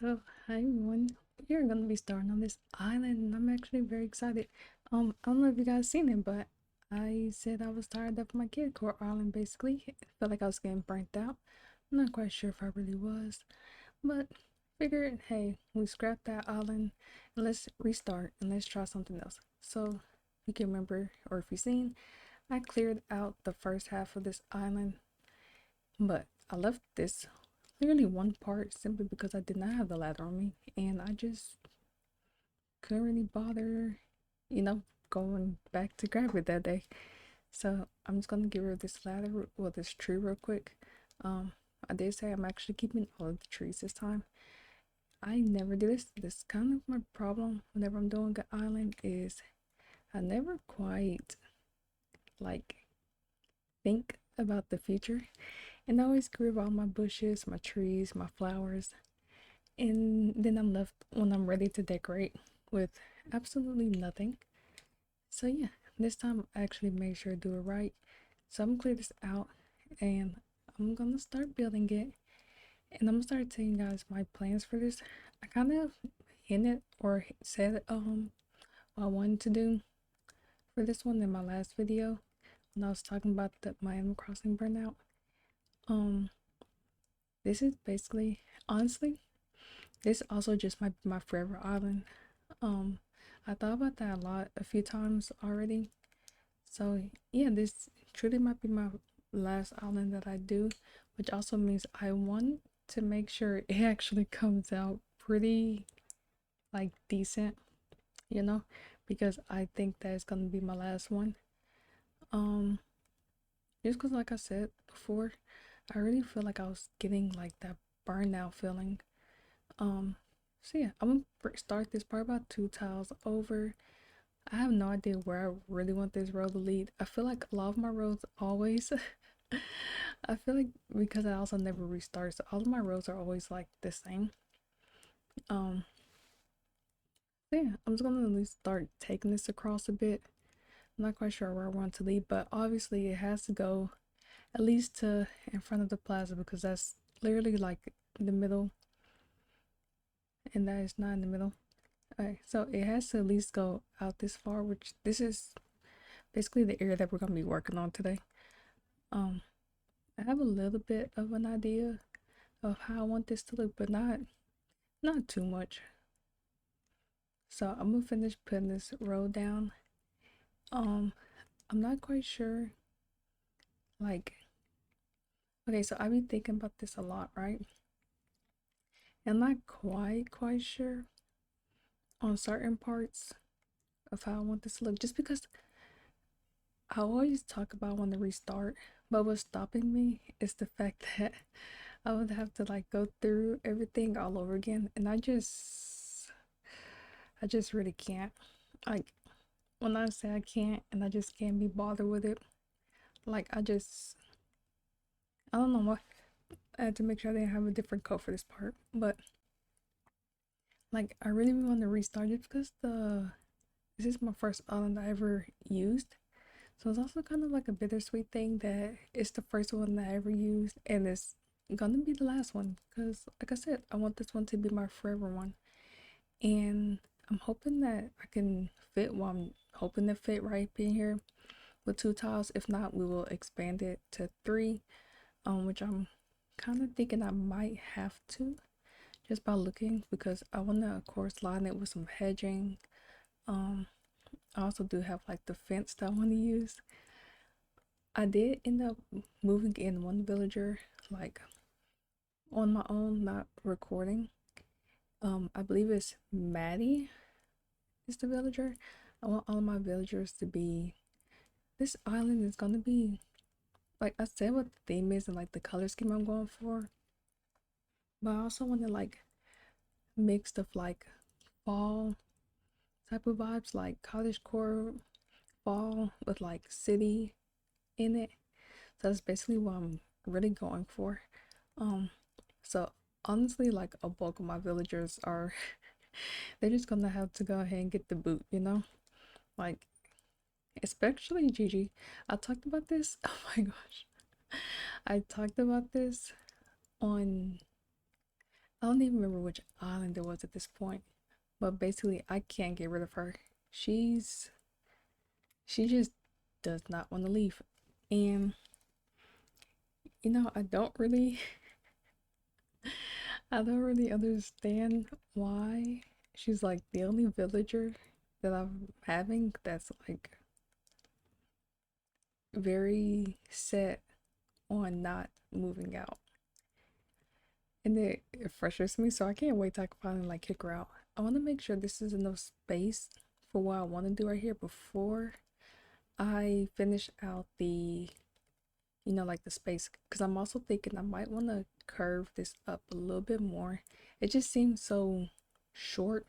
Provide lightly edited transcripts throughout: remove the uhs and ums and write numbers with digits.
So, hi everyone. We're gonna be starting on this island, and I'm actually very excited. I don't know if you guys seen it, but I said I was tired of my Citycore island. Basically, I felt like I was getting burnt out. I'm not quite sure if I really was, but figured, hey, we scrapped that island and let's restart and let's try something else. So, you can remember, or if you've seen, I cleared out the first half of this island, but I left this clearly one part simply because I did not have the ladder on me and I just couldn't really bother, you know, going back to grab it that day. So I'm just gonna get rid of this ladder, well, this tree real quick. I did say I'm actually keeping all of the trees this time. I never do this. This is kind of my problem whenever I'm doing an island is I never quite like think about the future, and I always get rid of all my bushes, my trees, my flowers, and then I'm left when I'm ready to decorate with absolutely nothing. So yeah, this time I actually made sure to do it right. So I'm gonna clear this out and I'm gonna start building it, and I'm gonna start telling you guys my plans for this. I kind of hinted or said what I wanted to do for this one in my last video when I was talking about my Animal Crossing burnout. Um, this is basically, honestly, this also just might be my forever island. Um, I thought about that a lot, a few times already. So yeah, this truly might be my last island that I do, which also means I want to make sure it actually comes out pretty like decent, you know, because I think that it's gonna be my last one. Um, just because like I said before, I really feel like I was getting like that burnout feeling. Um, so yeah, I'm gonna start this part about 2 tiles over. I have no idea where I really want this road to lead. I feel like a lot of my roads always, I feel like because I also never restart, so all of my roads are always like the same. Um, so yeah, I'm just gonna at least start taking this across a bit. I'm not quite sure where I want to lead, but obviously it has to go at least to in front of the plaza because that's literally like the middle, and that is not in the middle. Alright, so it has to at least go out this far, which this is basically the area that we're gonna be working on today. Um, I have a little bit of an idea of how I want this to look, but not too much. So I'm gonna finish putting this row down. Um, I'm not quite sure. Like, okay, so I've been thinking about this a lot, right? I'm not quite sure on certain parts of how I want this to look, just because I always talk about when to restart, but what's stopping me is the fact that I would have to like go through everything all over again, and I just really can't. Like when I say I can't and I just can't be bothered with it, like I don't know what. I had to make sure I didn't have a different code for this part, but like I really want to restart it because this is my first island I ever used. So it's also kind of like a bittersweet thing that it's the first one that I ever used and it's gonna be the last one because like I said, I want this one to be my forever one. And I'm hoping that I can fit, well, I'm hoping to fit right in here with 2 tiles. If not, we will expand it to 3, which I'm kind of thinking I might have to just by looking because I want to of course line it with some hedging. um I also do have like the fence that I want to use. I did end up moving in one villager like on my own, not recording. I believe it's Maddie is the villager. I want all of my villagers to be, this island is gonna be like I said what the theme is and like the color scheme I'm going for, but I also want to like mixed of like fall type of vibes, like cottagecore fall with like city in it. So that's basically what I'm really going for. Um, so honestly, like a bulk of my villagers are they're just gonna have to go ahead and get the boot, you know? Like especially Gigi. I talked about this. Oh my gosh. I talked about this on I don't even remember which island it was at this point, but basically I can't get rid of her. She just does not want to leave. And I don't really I don't really understand why she's like the only villager that I'm having that's like very set on not moving out. And it frustrates me, so I can't wait till I can finally like kick her out. I want to make sure this is enough space for what I want to do right here before I finish out the, like the space. Because I'm also thinking I might want to curve this up a little bit more. It just seems so short.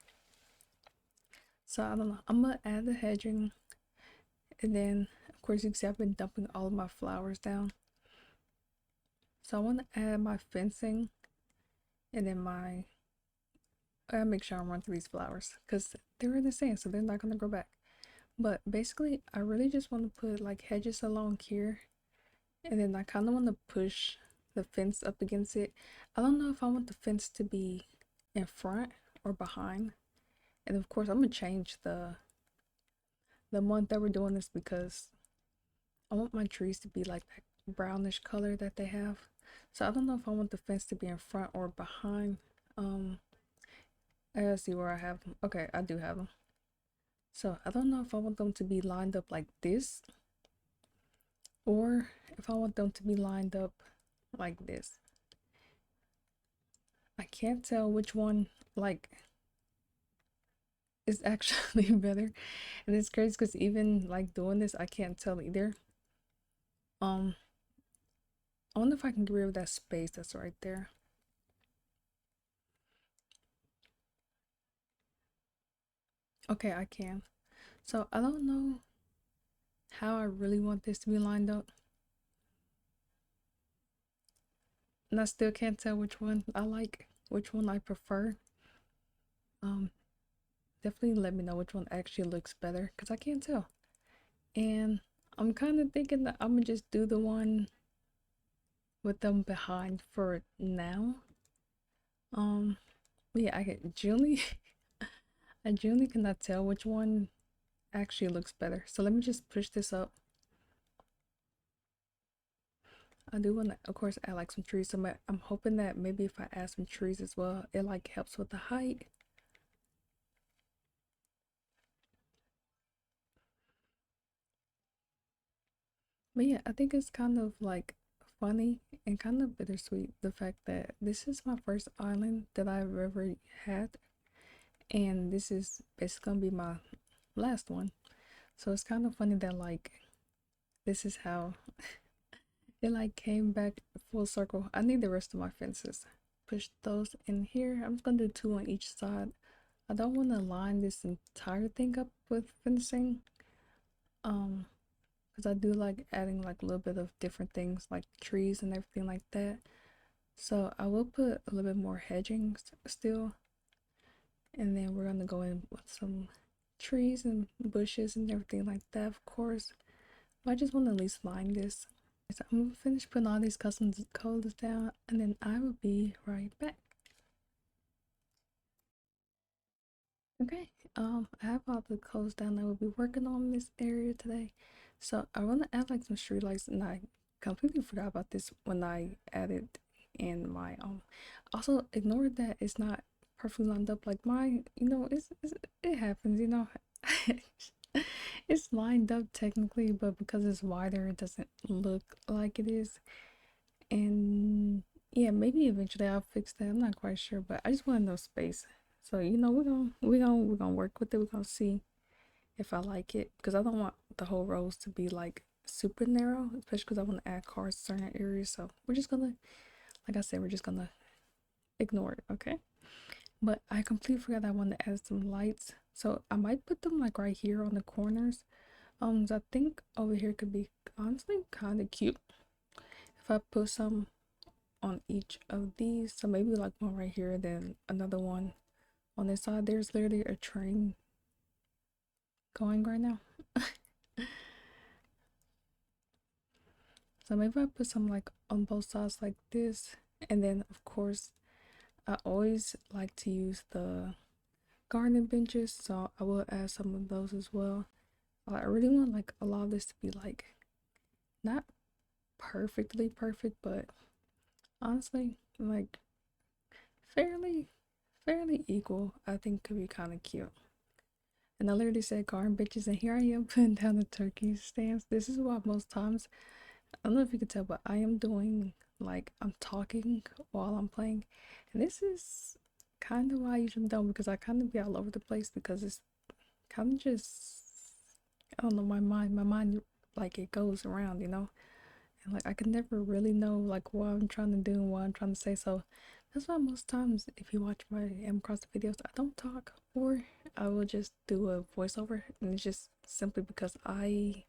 So I don't know. I'm gonna add the hedging, and then of course you can see I've been dumping all of my flowers down. So I want to add my fencing, and then I gotta make sure I run through these flowers because they're in the sand, so they're not gonna grow back. But basically, I really just want to put like hedges along here, and then I kind of want to push the fence up against it. I don't know if I want the fence to be in front or behind. And of course, I'm gonna change the month that we're doing this because I want my trees to be like that brownish color that they have. So I don't know if I want the fence to be in front or behind. I gotta see where I have them. Okay, I do have them. So I don't know if I want them to be lined up like this or if I want them to be lined up like this. I can't tell which one like is actually better. And it's crazy because even like doing this, I can't tell either. I wonder if I can get rid of that space that's right there. Okay, I can. So I don't know how I really want this to be lined up. And I still can't tell which one I like, which one I prefer. Um, Definitely let me know which one actually looks better because I can't tell. And I'm kind of thinking that I'm gonna just do the one with them behind for now. Um, yeah, I get Julie. I genuinely cannot tell which one actually looks better. So let me just push this up. I do want to, of course, add like some trees. So I'm hoping that maybe if I add some trees as well, it like helps with the height. But yeah, I think it's kind of like funny and kind of bittersweet the fact that this is my first island that I've ever had, and this is basically gonna be my last one. So it's kind of funny that like this is how it like came back full circle. I need the rest of my fences. Push those in here. I'm just gonna do two on each side. I don't want to line this entire thing up with fencing. Um, because I do like adding like a little bit of different things like trees and everything like that. So I will put a little bit more hedging still. And then we're gonna go in with some trees and bushes and everything like that, of course. But I just want to at least line this. So I'm gonna finish putting all these custom codes down and then I will be right back. Okay, I have all the codes down I will be working on in this area today. So I want to add like some street lights and I completely forgot about this when I added in my also ignore that it's not perfectly lined up like mine, it happens, it's lined up technically, but because it's wider it doesn't look like it is. And yeah, maybe eventually I'll fix that. I'm not quite sure, but I just want enough space. So we're gonna work with it. We're gonna see if I like it because I don't want the whole rows to be like super narrow, especially because I want to add cars to certain areas. So we're just gonna, like I said, we're just gonna ignore it, okay? But I completely forgot I wanted to add some lights, so I might put them like right here on the corners. So I think over here could be honestly kind of cute if I put some on each of these. So maybe like one right here, then another one on this side. There's literally a train going right now. So maybe I put some like on both sides like this. And then of course I always like to use the garden benches, so I will add some of those as well. I really want like a lot of this to be like not perfectly perfect, but honestly like fairly equal. I think could be kind of cute. And I literally said garden benches, and here I am putting down the turkey stands. This is why most times, I don't know if you can tell, but I am doing like I'm talking while I'm playing, and this is kind of why I usually don't, because I kind of be all over the place, because it's kind of just, I don't know, my mind like it goes around, and like I can never really know like what I'm trying to do and what I'm trying to say. So that's why most times if you watch my Cross videos, I don't talk, or I will just do a voiceover, and it's just simply because I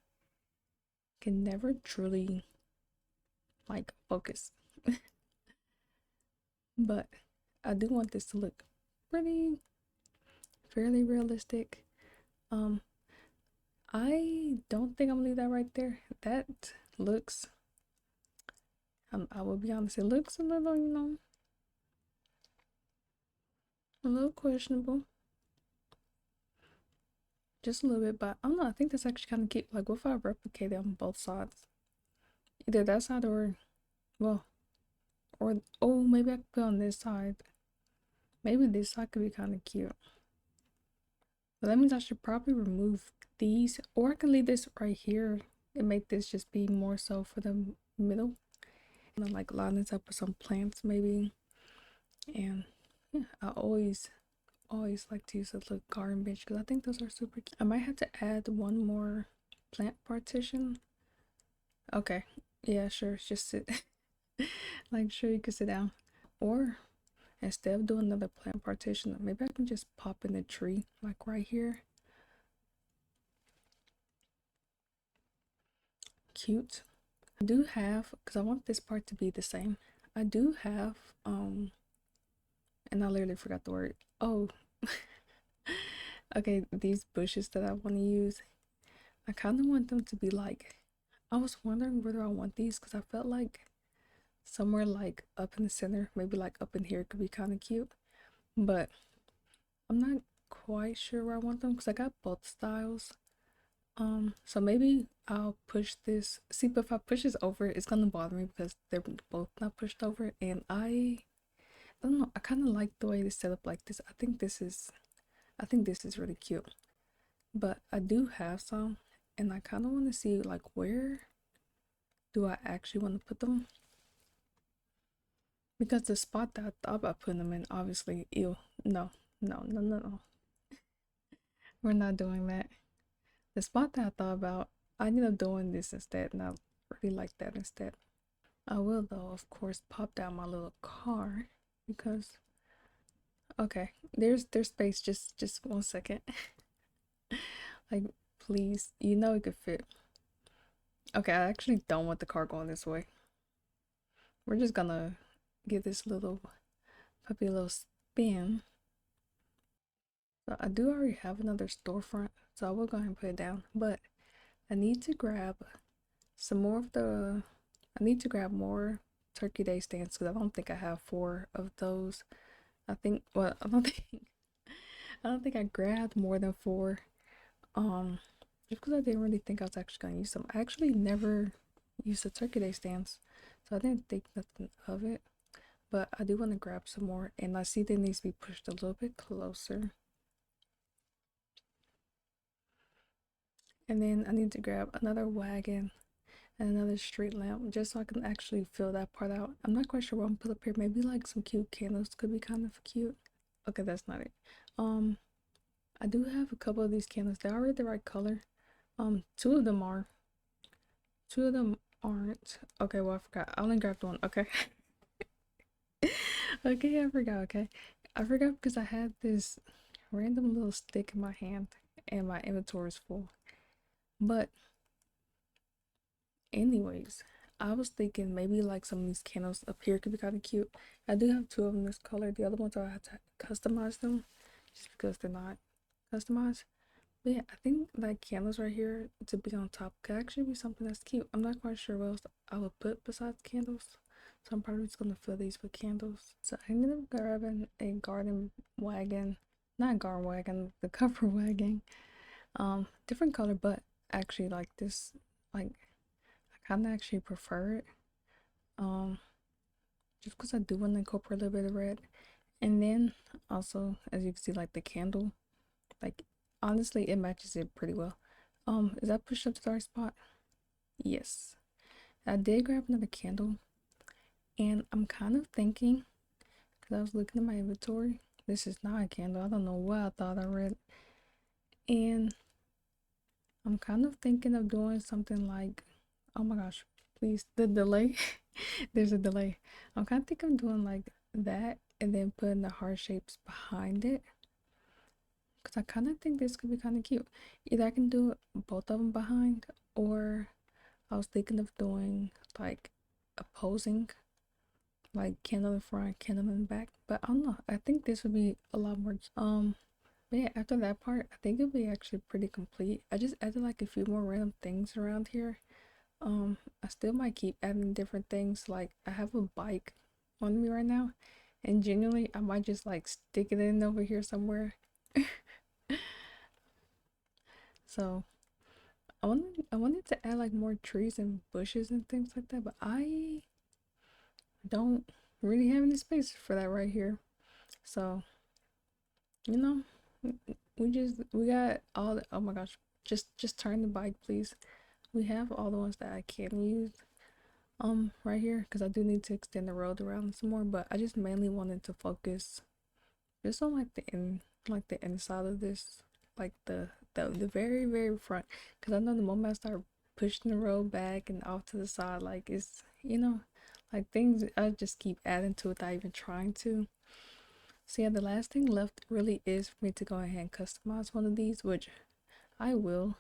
can never truly like focus. But I do want this to look pretty fairly realistic. um I don't think I'm gonna leave that right there. That looks, I will be honest, it looks a little, a little questionable, just a little bit. But I don't know, I think that's actually kind of cute. Like, what if I replicate it on both sides, either that side or, well, or, oh, maybe I could put on this side. Maybe this side could be kind of cute. But that means I should probably remove these, or I can leave this right here and make this just be more so for the middle, and then like line this up with some plants maybe. And yeah, I always like to use a little garden bench because I think those are super cute. I might have to add one more plant partition. Okay, yeah, sure, just sit. Like, sure, you can sit down. Or instead of doing another plant partition, maybe I can just pop in a tree like right here. Cute. I do have, because I want this part to be the same, I do have and I literally forgot the word. Oh, okay, these bushes that I want to use, I kind of want them to be like, I was wondering whether I want these because I felt like somewhere like up in the center, maybe like up in here, could be kind of cute. But I'm not quite sure where I want them because I got both styles. So maybe I'll push this. See, but if I push this over, it's gonna bother me because they're both not pushed over, and I don't know. I kind of like the way this set up like this. I think this is really cute. But I do have some, and I kind of want to see like where do I actually want to put them, because the spot that I thought about putting them in, obviously, ew, no, we're not doing that. The spot that I thought about, I ended up doing this instead, and I really like that instead. I will though, of course, pop down my little car because, okay, there's space. Just 1 second. Like, please, it could fit. Okay, I actually don't want the car going this way. We're just gonna give this little puppy a little spin. So I do already have another storefront, so I will go ahead and put it down. But I need to grab some more of the. I need to grab more Turkey Day stands because I don't think I have 4 of those. I think. Well, I don't think. I don't think I grabbed more than 4. Just because I didn't really think I was actually gonna use them. I actually never used the Turkey Day stands, so I didn't think nothing of it. But I do want to grab some more, and I see they needs to be pushed a little bit closer. And then I need to grab another wagon and another street lamp just so I can actually fill that part out. I'm not quite sure what I'm gonna put up here. Maybe like some cute candles could be kind of cute. Okay, that's not it. I do have a couple of these candles. They're already the right color. Two of them are. Two of them aren't. Okay, well, I forgot. I only grabbed one. Okay. Okay, I forgot. Okay. I forgot because I had this random little stick in my hand and my inventory is full. But anyways, I was thinking maybe like some of these candles up here could be kind of cute. I do have 2 of them this color. The other ones I have to customize them just because they're not customized. But yeah, I think like candles right here to be on top could actually be something that's cute. I'm not quite sure what else I would put besides candles. So I'm probably just gonna fill these with candles. So I ended up grabbing a garden wagon, not garden wagon, the cover wagon. Different color, but actually like this, like I kind of actually prefer it. Um, just because I do want to incorporate a little bit of red. And then also, as you can see, like the candle, like honestly, it matches it pretty well. Is that pushed up to the right spot? Yes. I did grab another candle, and I'm kind of thinking, because I was looking at my inventory, this is not a candle. I don't know what I thought I read. And I'm kind of thinking of doing something like, oh my gosh, please, the delay. There's a delay. I'm kind of thinking of doing like that and then putting the heart shapes behind it. Because I kind of think this could be kind of cute. Either I can do both of them behind, or I was thinking of doing like opposing, like candle in front, candle in the back. But I don't know. I think this would be a lot more. But yeah, after that part, I think it'll be actually pretty complete. I just added like a few more random things around here. I still might keep adding different things. Like I have a bike on me right now, and genuinely, I might just like stick it in over here somewhere. So I wanted to add like more trees and bushes and things like that, but I don't really have any space for that right here. So, you know, we got all the, oh my gosh, just turn the bike please. We have all the ones that I can use right here because I do need to extend the road around some more, but I just mainly wanted to focus just on like the inside of this, like the very front, because I know the moment I start pushing the road back and off to the side, like it's, like things I just keep adding to it without even trying to. So yeah, the last thing left really is for me to go ahead and customize one of these, which I will.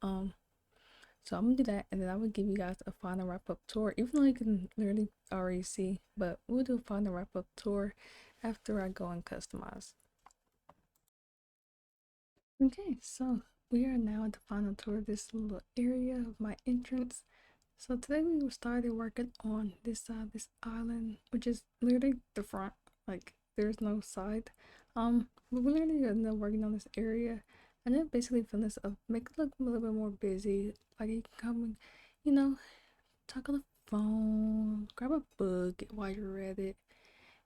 um so I'm gonna do that, and then I will give you guys a final wrap up tour, even though you can literally already see, but we'll do a final wrap up tour after I go and customize. Okay, so we are now at the final tour of this little area of my entrance. So today we started working on this side, this island, which is literally the front. Like there's no side. But we're literally gonna working on this area, and then basically fill this up, make it look a little bit more busy. Like you can come and, you know, talk on the phone, grab a book while you're at it.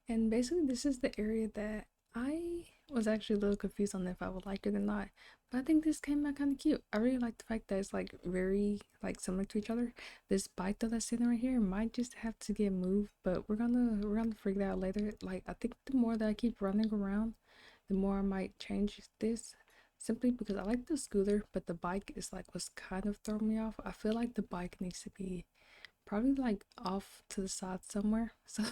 And basically, this is the area that I was actually a little confused on if I would like it or not. But I think this came out kind of cute. I really like the fact that it's like very like similar to each other. This bike though that's sitting right here might just have to get moved, but we're gonna figure that out later. Like I think the more that I keep running around, the more I might change this. Simply because I like the scooter, but the bike is like what's kind of throwing me off. I feel like the bike needs to be probably like off to the side somewhere. So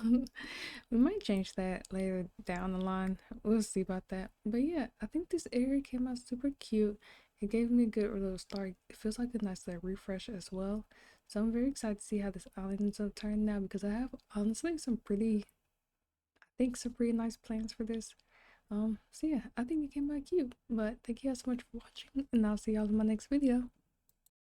we might change that later down the line. We'll see about that. But yeah, I think this area came out super cute. It gave me a good little start. It feels like a nice like refresh as well. So I'm very excited to see how this island ends up turning out, because I have honestly some pretty nice plans for this. So yeah, I think it came out cute. But thank you guys so much for watching, and I'll see y'all in my next video.